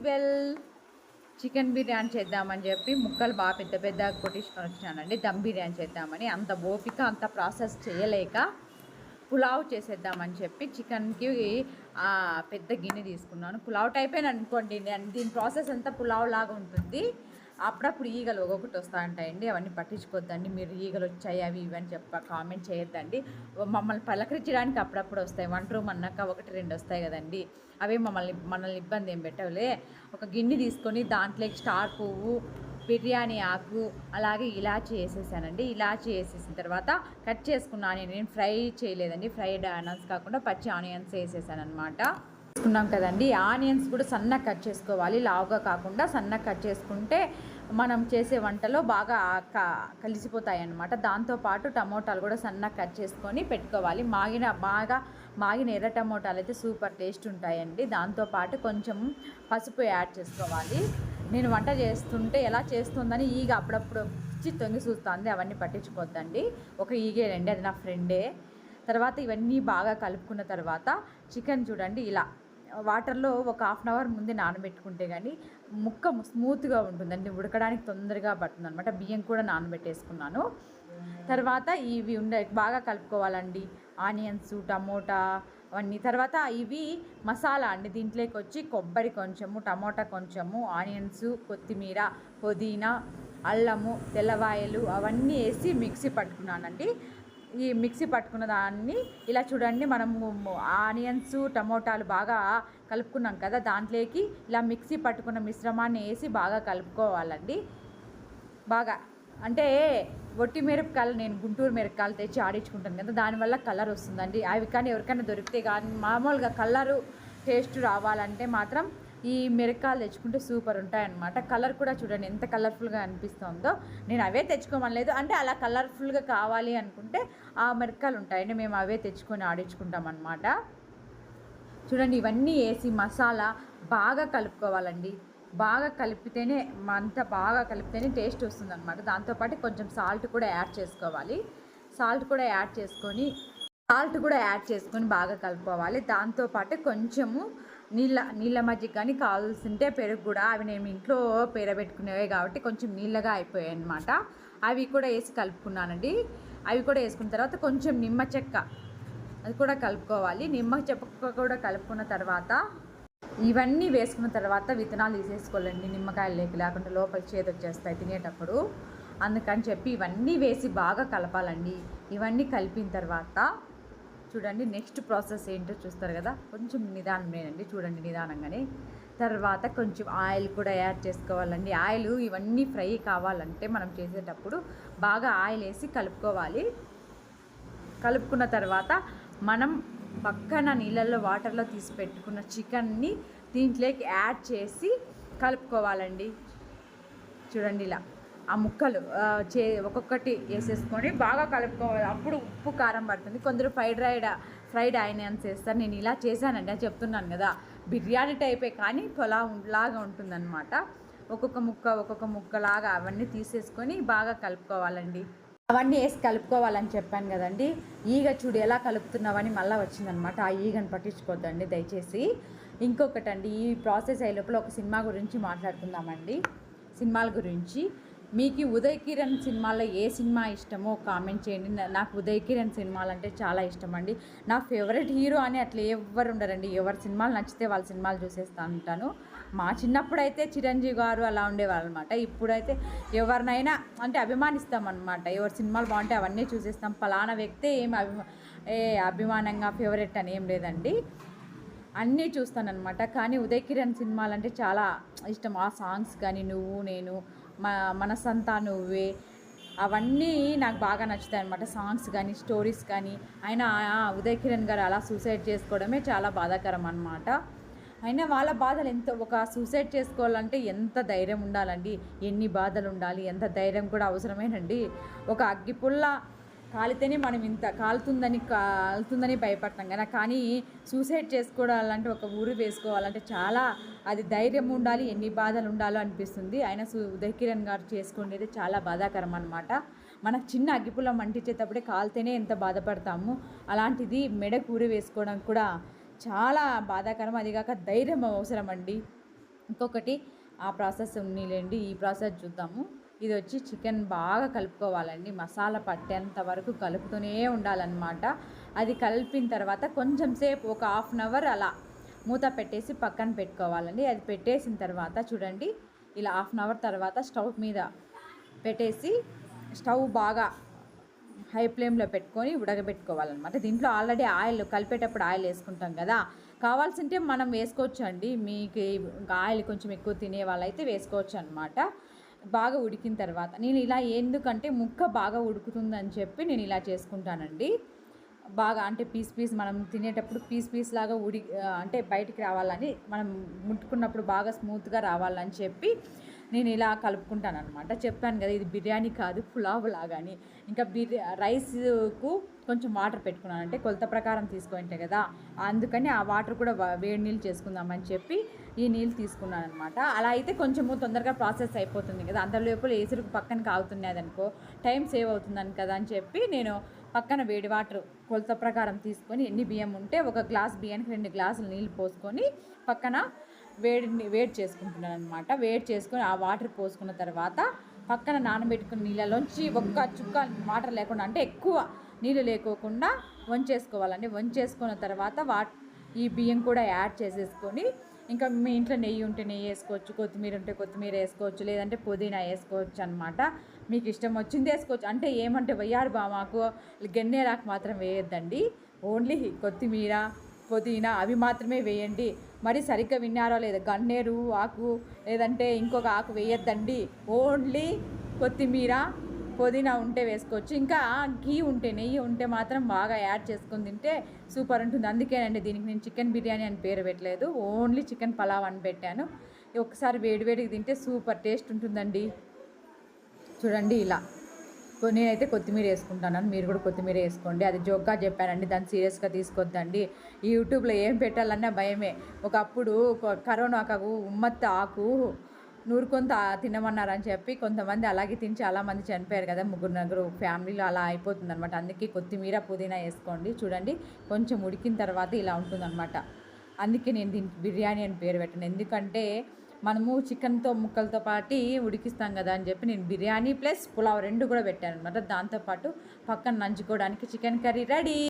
Well. Chicken biryani చేద్దామని చెప్పి ముక్కలు బాగా పెద్ద పెద్ద కొట్టించుకొని వచ్చినానండి. దమ్ బిర్యానీ చేద్దామని అంత ఓపిక అంత ప్రాసెస్ చేయలేక పులావ్ చేసేద్దామని చెప్పి చికెన్కి పెద్ద గిన్నె తీసుకున్నాను. పులావ్ టైపే అనుకోండి, దీని ప్రాసెస్ అంతా పులావ్ లాగా ఉంటుంది. అప్పుడప్పుడు ఈగలు ఒక్కొక్కటి వస్తూ ఉంటాయండి, అవన్నీ పట్టించుకోవద్దండి. మీరు ఈగలు వచ్చాయి అవి ఇవని కామెంట్ చేయొద్దండి. మమ్మల్ని పలకరించడానికి అప్పుడప్పుడు వస్తాయి. వంట రూమ్ అన్నాక 1-2 వస్తాయి కదండి, అవే మనల్ని ఇబ్బంది ఏం పెట్టవులే. ఒక గిన్నె తీసుకొని దాంట్లోకి స్టార్ పువ్వు, బిర్యానీ ఆకు, అలాగే ఇలాచి వేసేసానండి. ఇలాచి వేసేసిన తర్వాత కట్ చేసుకున్న ఆనియన్, నేను ఫ్రై చేయలేదండి, ఫ్రైడ్ ఆనియన్స్ కాకుండా పచ్చి ఆనియన్స్ వేసేసాను అనమాట. చేసుకున్నాం కదండి, ఆనియన్స్ కూడా సన్నగా కట్ చేసుకోవాలి, లావుగా కాకుండా సన్నగా కట్ చేసుకుంటే మనం చేసే వంటలో బాగా కలిసిపోతాయి అన్నమాట. దాంతోపాటు టమోటాలు కూడా సన్నగా కట్ చేసుకొని పెట్టుకోవాలి. బాగా మాగిన ఎర్ర టమోటాలు అయితే సూపర్ టేస్ట్ ఉంటాయండి. దాంతోపాటు కొంచెం పసుపు యాడ్ చేసుకోవాలి. నేను వంట చేస్తుంటే ఎలా చేస్తుందని ఈగ అప్పుడప్పుడు వచ్చి తొంగి చూస్తుంది, అవన్నీ పట్టించుకోవద్దండి. ఒక ఈగేనండి, అది నా ఫ్రెండే. తర్వాత ఇవన్నీ బాగా కలుపుకున్న తర్వాత చికెన్ చూడండి ఇలా వాటర్లో ఒక 1/2 అవర్ ముందే నానబెట్టుకుంటే కానీ ముక్క స్మూత్గా ఉంటుందండి, ఉడకడానికి తొందరగా పడుతుంది అనమాట. బియ్యం కూడా నానబెట్టేసుకున్నాను. తర్వాత ఇవి బాగా కలుపుకోవాలండి, ఆనియన్స్, టమోటా అవన్నీ. తర్వాత ఇవి మసాలా అండి, దీంట్లోకి వచ్చి కొబ్బరి కొంచెము, టమోటా కొంచెము, ఆనియన్స్, కొత్తిమీర, పుదీనా, అల్లము, తెల్లవాయలు అవన్నీ వేసి మిక్సీ పట్టుకున్నానండి. ఈ మిక్సీ పట్టుకున్న దాన్ని ఇలా చూడండి, మనము ఆనియన్స్ టమోటాలు బాగా కలుపుకున్నాం కదా, దాంట్లోకి ఇలా మిక్సీ పట్టుకున్న మిశ్రమాన్ని వేసి బాగా కలుపుకోవాలండి. బాగా అంటే ఒట్టి మిరపకాయలు, నేను గుంటూరు మిరపకాయలు తెచ్చి ఆడించుకుంటాను కదా, దానివల్ల కలర్ వస్తుందండి. అవి కానీ ఎవరికైనా దొరికితే కానీ మామూలుగా కలరు టేస్ట్ రావాలంటే మాత్రం ఈ మిరపకాయలు తెచ్చుకుంటే సూపర్ ఉంటాయన్నమాట. కలర్ కూడా చూడండి ఎంత కలర్ఫుల్గా అనిపిస్తుందో. నేను అవే తెచ్చుకోమనలేదు, అంటే అలా కలర్ఫుల్గా కావాలి అనుకుంటే ఆ మిరపకాయలు ఉంటాయండి, మేము అవే తెచ్చుకొని ఆడించుకుంటాం అన్నమాట. చూడండి, ఇవన్నీ వేసి మసాలా బాగా కలుపుకోవాలండి. బాగా కలిపితేనే బాగా కలిపితేనే టేస్ట్ వస్తుంది అనమాట. దాంతోపాటు కొంచెం సాల్ట్ కూడా యాడ్ చేసుకోవాలి. సాల్ట్ కూడా యాడ్ చేసుకొని బాగా కలుపుకోవాలి. దాంతోపాటు కొంచెము నీళ్ళ మజ్జిగ కానీ కావాల్సింటే పెరుగు కూడా, అవి నేను ఇంట్లో పెరబెట్టుకునేవే కాబట్టి కొంచెం నీళ్ళగా అయిపోయాయి అనమాట. అవి కూడా వేసి కలుపుకున్నానండి. అవి కూడా వేసుకున్న తర్వాత కొంచెం నిమ్మ చెక్క అది కూడా కలుపుకోవాలి. నిమ్మ చెక్క కూడా కలుపుకున్న తర్వాత ఇవన్నీ వేసుకున్న తర్వాత విత్తనాలు తీసేసుకోవాలండి, నిమ్మకాయలు లేకుండా లోపల చేదు వచ్చేస్తాయి తినేటప్పుడు. అందుకని చెప్పి ఇవన్నీ వేసి బాగా కలపాలండి. ఇవన్నీ కలిపిన తర్వాత చూడండి, నెక్స్ట్ ప్రాసెస్ ఏంటో చూస్తారు కదా, కొంచెం నిదానమేనండి, చూడండి నిదానంగానే. తర్వాత కొంచెం ఆయిల్ కూడా యాడ్ చేసుకోవాలండి. ఆయిల్ ఇవన్నీ ఫ్రై కావాలంటే మనం చేసేటప్పుడు బాగా ఆయిల్ వేసి కలుపుకోవాలి. కలుపుకున్న తర్వాత మనం పక్కన నీళ్ళల్లో వాటర్లో తీసి పెట్టుకున్న చికెన్ని దీంట్లోకి యాడ్ చేసి కలుపుకోవాలండి. చూడండి, ఇలా ఆ ముక్కలు ఒక్కొక్కటి వేసేసుకొని బాగా కలుపుకోవాలి. అప్పుడు ఉప్పు కారం పడుతుంది. కొందరు ఫ్రైడ్ ఆనియన్స్ వేస్తారు, నేను ఇలా చేశానండి, అది చెప్తున్నాను కదా. బిర్యానీ టైపే కానీ పులావ్ లాగా ఉంటుందన్నమాట. ఒక్కొక్క ముక్కలాగా అవన్నీ తీసేసుకొని బాగా కలుపుకోవాలండి. అవన్నీ వేసి కలుపుకోవాలని చెప్పాను కదండి. ఈగ చూడు ఎలా కలుపుతున్నావని మళ్ళీ వచ్చిందనమాట. ఆ ఈగను పట్టించుకోవద్దండి దయచేసి. ఇంకొకటండి, ఈ ప్రాసెస్ అయ్యే లోపల ఒక సినిమా గురించి మాట్లాడుకుందామండి. సినిమాల గురించి మీకు ఉదయ్ కిరణ్ సినిమాలో ఏ సినిమా ఇష్టమో కామెంట్ చేయండి. నాకు ఉదయ్ కిరణ్ సినిమాలు అంటే చాలా ఇష్టం అండి. నా ఫేవరెట్ హీరో అని అట్లా ఎవరు ఉండరండి, ఎవరి సినిమాలు నచ్చితే వాళ్ళ సినిమాలు చూసేస్తూ ఉంటాను. మా చిన్నప్పుడు అయితే చిరంజీవి గారు అలా ఉండేవాళ్ళు అనమాట. ఇప్పుడైతే ఎవరినైనా అంటే అభిమానిస్తామన్నమాట. ఎవరి సినిమాలు బాగుంటే అవన్నీ చూసేస్తాం. పలానా వ్యక్తే అభిమానంగా ఫేవరెట్ అని ఏం లేదండి, అన్నీ చూస్తానన్నమాట. కానీ ఉదయ్ కిరణ్ సినిమాలు అంటే చాలా ఇష్టం. ఆ సాంగ్స్ కానీ, నువ్వు నేను, మనసంతా నువ్వే, అవన్నీ నాకు బాగా నచ్చుతాయి అన్నమాట. సాంగ్స్ కానీ, స్టోరీస్ కానీ. అయినా ఉదయ్ కిరణ్ గారు అలా సూసైడ్ చేసుకోవడమే చాలా బాధాకరం అన్నమాట. అయినా వాళ్ళ బాధలు ఒక సూసైడ్ చేసుకోవాలంటే ఎంత ధైర్యం ఉండాలండి, ఎన్ని బాధలు ఉండాలి, ఎంత ధైర్యం కూడా అవసరమేనండి. ఒక అగ్గిపుల్ల కాలితేనే మనం ఇంత కాలుతుందని భయపడతాం కదా, కానీ సూసైడ్ చేసుకోవాలంటే ఒక ఊరు వేసుకోవాలంటే చాలా అది ధైర్యం ఉండాలి, ఎన్ని బాధలు ఉండాలో అనిపిస్తుంది. అయినా ఉదయ్ కిరణ్ గారు చేసుకునేది చాలా బాధాకరం అనమాట. మనకు చిన్న అగ్గిపుల్ల మంటించేటప్పుడే కాలితేనే ఎంత బాధపడతాము, అలాంటిది మెడకు ఊరి వేసుకోవడం కూడా చాలా బాధాకరం. అదిగాక ధైర్యం అవసరం అండి. ఇంకొకటి ఆ ప్రాసెస్ ఉన్నిలేండి, ఈ ప్రాసెస్ చూద్దాము. ఇది వచ్చి చికెన్ బాగా కలుపుకోవాలండి, మసాలా పట్టేంత వరకు కలుపుతూనే ఉండాలన్నమాట. అది కలిపిన తర్వాత కొంచెం సేపు ఒక 1/2 అవర్ అలా మూత పెట్టేసి పక్కన పెట్టుకోవాలండి. అది పెట్టేసిన తర్వాత చూడండి, ఇలా 1/2 అవర్ తర్వాత స్టవ్ మీద పెట్టేసి స్టవ్ బాగా హై ఫ్లేమ్లో పెట్టుకొని ఉడకబెట్టుకోవాలన్నమాట. దీంట్లో ఆల్రెడీ ఆయిల్ కలిపేటప్పుడు ఆయిల్ వేసుకుంటాం కదా, కావాల్సింటే మనం వేసుకోవచ్చు అండి. మీకు ఇంకా ఆయిల్ కొంచెం ఎక్కువ తినే వాళ్ళైతే వేసుకోవచ్చు అనమాట. బాగా ఉడికిన తర్వాత నేను ఇలా ఎందుకంటే ముక్క బాగా ఉడుకుతుందని చెప్పి నేను ఇలా చేసుకుంటానండి. బాగా అంటే పీస్ మనం తినేటప్పుడు పీస్ లాగా అంటే బయటికి రావాలని, మనం ముట్టుకున్నప్పుడు బాగా స్మూత్గా రావాలని చెప్పి నేను ఇలా కలుపుకుంటాను అనమాట. చెప్పాను కదా ఇది బిర్యానీ కాదు పులావ్ లాగాని. ఇంకా రైస్కు కొంచెం వాటర్ పెట్టుకున్నాను, అంటే కొలత ప్రకారం తీసుకుంటే కదా, అందుకని ఆ వాటర్ కూడా వేడి నీళ్ళు చేసుకుందామని చెప్పి ఈ నీళ్ళు తీసుకున్నాను అనమాట. అలా అయితే కొంచెము తొందరగా ప్రాసెస్ అయిపోతుంది కదా, అంతలోపల ఎసురుకు పక్కన కాగుతున్నది అనుకో టైం సేవ్ అవుతుందని కదా అని చెప్పి నేను పక్కన వేడి వాటర్ కొలత ప్రకారం తీసుకొని, ఎన్ని బియ్యం ఉంటే ఒక గ్లాస్ బియ్యానికి 2 గ్లాసులు నీళ్ళు పోసుకొని పక్కన వేడి చేసుకుంటున్నాను అనమాట. వేడి చేసుకొని ఆ వాటర్ పోసుకున్న తర్వాత పక్కన నానబెట్టుకున్న నీళ్ళలోంచి ఒక్క చుక్క వాటర్ లేకుండా, అంటే ఎక్కువ నీళ్ళు లేకోకుండా వంచేసుకోవాలండి. వంచేసుకున్న తర్వాత ఈ బియ్యం కూడా యాడ్ చేసేసుకొని, ఇంకా మీ ఇంట్లో నెయ్యి ఉంటే నెయ్యి వేసుకోవచ్చు, కొత్తిమీర ఉంటే కొత్తిమీర వేసుకోవచ్చు, లేదంటే పుదీనా వేసుకోవచ్చు అనమాట. మీకు ఇష్టం వచ్చింది వేసుకోవచ్చు. అంటే ఏమంటే వయ్యారు మాకు గన్నేరాకు మాత్రం వేయొద్దండి, ఓన్లీ కొత్తిమీర పుదీనా అవి మాత్రమే వేయండి. మరి సరిగ్గా విన్నారో లేదా, గన్నేరు ఆకు లేదంటే ఇంకొక ఆకు వేయొద్దండి, ఓన్లీ కొత్తిమీర పుదీనా ఉంటే వేసుకోవచ్చు. ఇంకా ఘీ ఉంటే నెయ్యి ఉంటే మాత్రం బాగా యాడ్ చేసుకొని తింటే సూపర్ ఉంటుంది. అందుకేనండి దీనికి నేను చికెన్ బిర్యానీ అని పేరు పెట్టలేదు, ఓన్లీ చికెన్ పలావ్ అని పెట్టాను. ఒకసారి వేడివేడికి తింటే సూపర్ టేస్ట్ ఉంటుందండి. చూడండి ఇలా నేనైతే కొత్తిమీర వేసుకుంటాను, మీరు కూడా కొత్తిమీర వేసుకోండి. అది జోక్గా చెప్పానండి, దాన్ని సీరియస్గా తీసుకోవద్దండి. ఈ యూట్యూబ్లో ఏం పెట్టాలన్నా భయమే. ఒకప్పుడు కరోనాకు ఉమ్మత్తి ఆకు నూరుకొని తినమన్నారని చెప్పి కొంతమంది అలాగే తిని చాలామంది చనిపోయారు కదా, 3-4 ఫ్యామిలీలో అలా అయిపోతుంది అనమాట. అందుకే కొత్తిమీర పుదీనా వేసుకోండి. చూడండి కొంచెం ఉడికిన తర్వాత ఇలా ఉంటుందన్నమాట. అందుకే నేను దీనికి బిర్యానీ అని పేరు పెట్టాను, ఎందుకంటే మనము చికెన్తో ముక్కలతో పాటు ఉడికిస్తాం కదా అని చెప్పి నేను బిర్యానీ ప్లస్ పులావ్ 2 కూడా పెట్టాను అనమాట. దాంతోపాటు పక్కన నంచుకోవడానికి చికెన్ కర్రీ రెడీ.